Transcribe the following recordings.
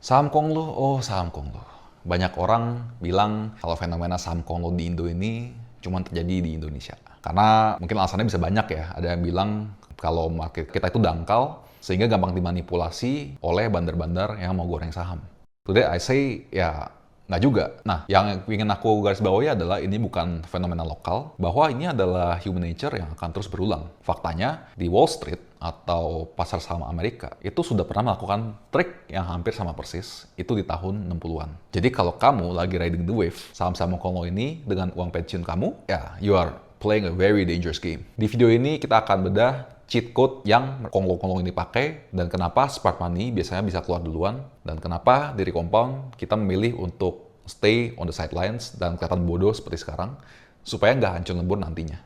Saham Konglo, oh saham Konglo. Banyak orang bilang kalau fenomena saham Konglo di Indo ini cuma terjadi di Indonesia. Karena mungkin alasannya bisa banyak ya. Ada yang bilang kalau market kita itu dangkal, sehingga gampang dimanipulasi oleh bandar-bandar yang mau goreng saham. Today I say, ya nggak juga. Nah, yang ingin aku garis bawahi adalah ini bukan fenomena lokal, bahwa ini adalah human nature yang akan terus berulang. Faktanya, di Wall Street atau pasar saham Amerika, itu sudah pernah melakukan trik yang hampir sama persis, itu di tahun 60-an. Jadi kalau kamu lagi riding the wave, saham-saham Konglo ini dengan uang pensiun kamu, ya, you are playing a very dangerous game. Di video ini kita akan bedah cheat code yang Konglo-Konglo ini pakai, dan kenapa smart money biasanya bisa keluar duluan, dan kenapa di Compound kita memilih untuk stay on the sidelines dan kelihatan bodoh seperti sekarang, supaya nggak hancur lebur nantinya.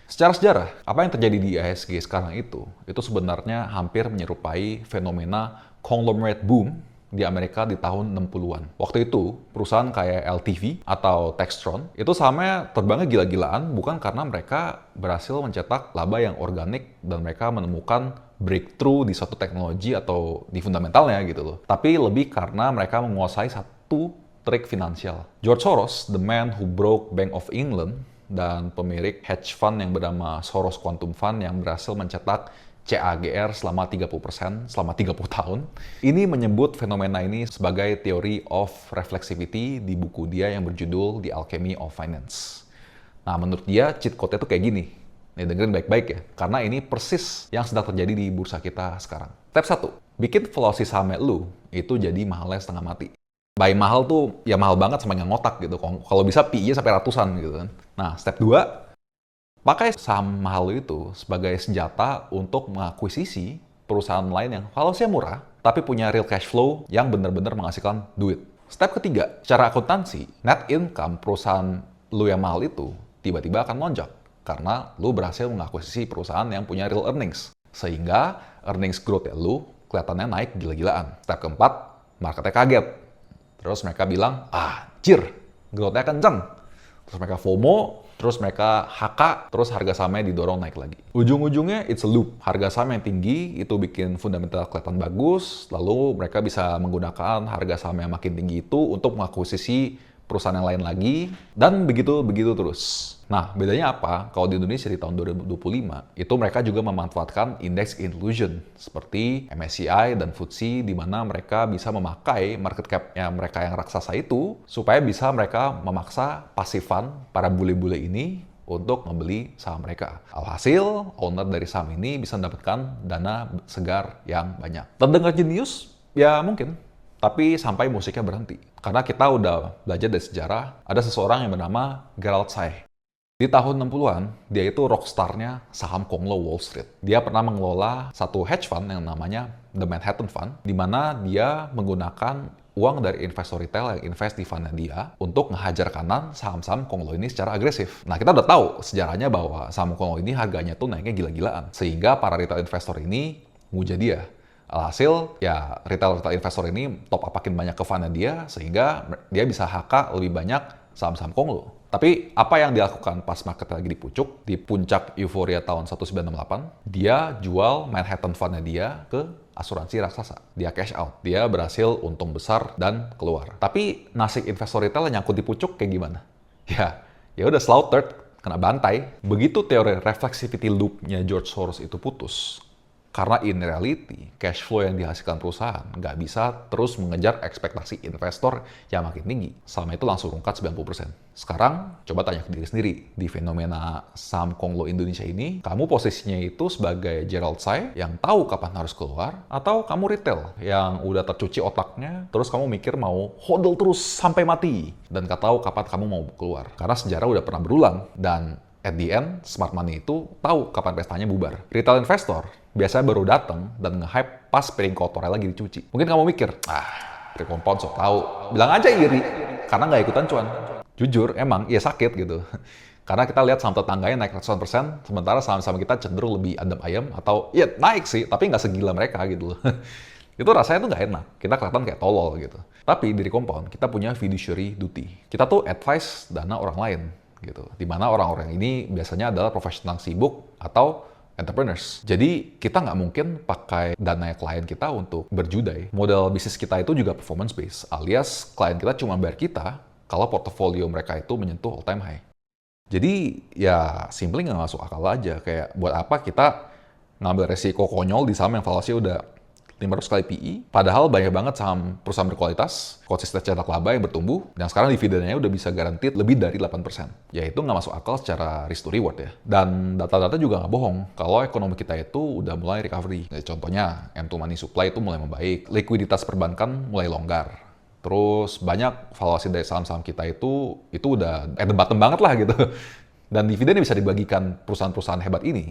Secara sejarah, apa yang terjadi di IHSG sekarang itu sebenarnya hampir menyerupai fenomena conglomerate boom di Amerika di tahun 60-an. Waktu itu, perusahaan kayak LTV atau Textron, itu sahamnya terbangnya gila-gilaan bukan karena mereka berhasil mencetak laba yang organik dan mereka menemukan breakthrough di suatu teknologi atau di fundamentalnya gitu loh. Tapi lebih karena mereka menguasai satu trik finansial. George Soros, the man who broke Bank of England, dan pemilik hedge fund yang bernama Soros Quantum Fund yang berhasil mencetak CAGR selama 30% selama 30 tahun. Ini menyebut fenomena ini sebagai Theory of Reflexivity di buku dia yang berjudul The Alchemy of Finance. Nah, menurut dia cheat code-nya tuh kayak gini. Nih, dengerin baik-baik ya, karena ini persis yang sedang terjadi di bursa kita sekarang. Step 1, bikin velocity sahamnya lu itu jadi mahalnya setengah mati. Buy mahal tuh ya mahal banget sama yang ngotak gitu. Kalau bisa PI-nya sampai ratusan gitu kan. Nah, step 2, pakai saham mahal itu sebagai senjata untuk mengakuisisi perusahaan lain yang valuasinya murah, tapi punya real cash flow yang benar-benar menghasilkan duit. Step ketiga, secara akuntansi, net income perusahaan lu yang mahal itu tiba-tiba akan melonjak karena lu berhasil mengakuisisi perusahaan yang punya real earnings. Sehingga earnings growth lu kelihatannya naik gila-gilaan. Step keempat, marketnya kaget. Terus mereka bilang, growth-nya kenceng. Terus mereka FOMO, terus mereka HK, terus harga sahamnya didorong naik lagi. Ujung-ujungnya it's a loop. Harga saham yang tinggi itu bikin fundamental kelihatan bagus, lalu mereka bisa menggunakan harga saham yang makin tinggi itu untuk mengakuisisi perusahaan yang lain lagi, dan begitu terus. Nah, bedanya apa? Kalau di Indonesia di tahun 2025, itu mereka juga memanfaatkan index inclusion seperti MSCI dan FTSE, di mana mereka bisa memakai market cap-nya mereka yang raksasa itu supaya bisa mereka memaksa pasifan para bule-bule ini untuk membeli saham mereka. Alhasil, owner dari saham ini bisa mendapatkan dana segar yang banyak. Terdengar jenius? Ya mungkin. Tapi sampai musiknya berhenti. Karena kita udah belajar dari sejarah, ada seseorang yang bernama Gerald Tsai. Di tahun 60-an, dia itu rockstar-nya saham Konglo Wall Street. Dia pernah mengelola satu hedge fund yang namanya The Manhattan Fund, di mana dia menggunakan uang dari investor retail yang invest di fundnya dia untuk ngehajar kanan saham-saham Konglo ini secara agresif. Nah, kita udah tahu sejarahnya bahwa saham Konglo ini harganya tuh naiknya gila-gilaan. Sehingga para retail investor ini muja dia. Alhasil, ya retail investor ini top upakin banyak ke fundnya dia, sehingga dia bisa HK lebih banyak saham-saham Konglo. Tapi apa yang dilakukan pas market lagi dipucuk, di puncak euforia tahun 1998, dia jual Manhattan Fund-nya dia ke asuransi raksasa. Dia cash out. Dia berhasil untung besar dan keluar. Tapi nasib investor retail yang nyangkut di pucuk kayak gimana? Ya udah slaughtered, kena bantai. Begitu teori reflexivity loop-nya George Soros itu putus, karena in reality, cash flow yang dihasilkan perusahaan nggak bisa terus mengejar ekspektasi investor yang makin tinggi. Saham itu langsung rungkat 90%. Sekarang, coba tanya ke diri sendiri. Di fenomena saham Konglo Indonesia ini, kamu posisinya itu sebagai Gerald Tsai yang tahu kapan harus keluar, atau kamu retail yang udah tercuci otaknya, terus kamu mikir mau hodl terus sampai mati, dan nggak tahu kapan kamu mau keluar. Karena sejarah udah pernah berulang, dan at the end, smart money itu tahu kapan pestanya bubar. Retail investor biasanya baru datang dan nge-hype pas piring kotornya lagi dicuci. Mungkin kamu mikir, Compound sok tahu. Bilang aja iri, karena nggak ikutan cuan. Jujur, emang, iya sakit gitu. Karena kita lihat saham tetangganya naik ratusan persen, sementara saham-saham kita cenderung lebih adem ayem, atau ya naik sih, tapi nggak segila mereka gitu loh. Itu rasanya tuh nggak enak. Kita kelihatan kayak tolol gitu. Tapi di Compound, kita punya fiduciary duty. Kita tuh advice dana orang lain gitu. Dimana orang-orang ini biasanya adalah profesional sibuk atau entrepreneurs. Jadi kita nggak mungkin pakai dana klien kita untuk berjudai. Model bisnis kita itu juga performance based, alias klien kita cuma bayar kita kalau portofolio mereka itu menyentuh all time high. Jadi ya simply nggak masuk akal aja. Kayak buat apa kita ngambil resiko konyol di saham yang valuasinya udah 500 kali PE, padahal banyak banget saham perusahaan berkualitas, konsisten cetak laba yang bertumbuh, dan sekarang dividennya udah bisa garantit lebih dari 8%. Ya itu nggak masuk akal secara risk to reward ya. Dan data-data juga nggak bohong, kalau ekonomi kita itu udah mulai recovery. Contohnya, M2 money supply itu mulai membaik, likuiditas perbankan mulai longgar. Terus banyak valuasi dari saham-saham kita itu udah at the bottom banget lah gitu. Dan dividennya bisa dibagikan perusahaan-perusahaan hebat ini,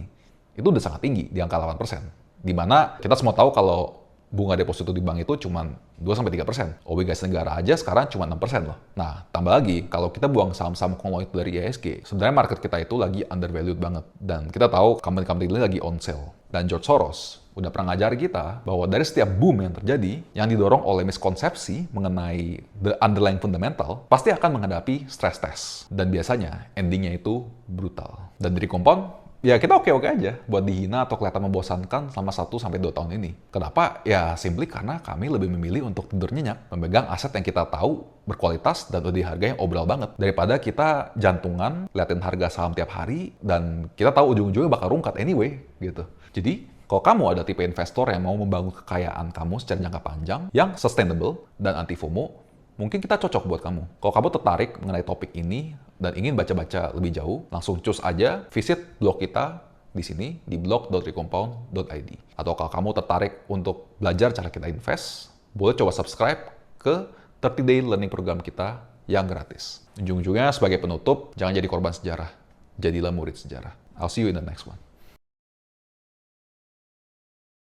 itu udah sangat tinggi, di angka 8%. Di mana kita semua tahu kalau bunga deposito di bank itu cuma 2-3%. Obligasi negara aja sekarang cuma 6% loh. Nah, tambah lagi, kalau kita buang saham-saham konglomerat dari IHSG, sebenarnya market kita itu lagi undervalued banget. Dan kita tahu company-company ini lagi on sale. Dan George Soros udah pernah ngajar kita bahwa dari setiap boom yang terjadi, yang didorong oleh miskonsepsi mengenai the underlying fundamental, pasti akan menghadapi stress test. Dan biasanya endingnya itu brutal. Dan dari Compound, ya kita oke-oke aja buat dihina atau kelihatan membosankan selama 1-2 tahun ini. Kenapa? Ya simply karena kami lebih memilih untuk tidur nyenyak, memegang aset yang kita tahu berkualitas dan udah dihargai yang obral banget. Daripada kita jantungan, liatin harga saham tiap hari, dan kita tahu ujung-ujungnya bakal rungkat anyway, gitu. Jadi, kalau kamu ada tipe investor yang mau membangun kekayaan kamu secara jangka panjang, yang sustainable dan anti FOMO, mungkin kita cocok buat kamu. Kalau kamu tertarik mengenai topik ini dan ingin baca-baca lebih jauh, langsung cus aja visit blog kita di sini di blog.recompound.id. Atau kalau kamu tertarik untuk belajar cara kita invest, boleh coba subscribe ke 30-day learning program kita yang gratis. Ujung-ujungnya sebagai penutup, jangan jadi korban sejarah. Jadilah murid sejarah. I'll see you in the next one.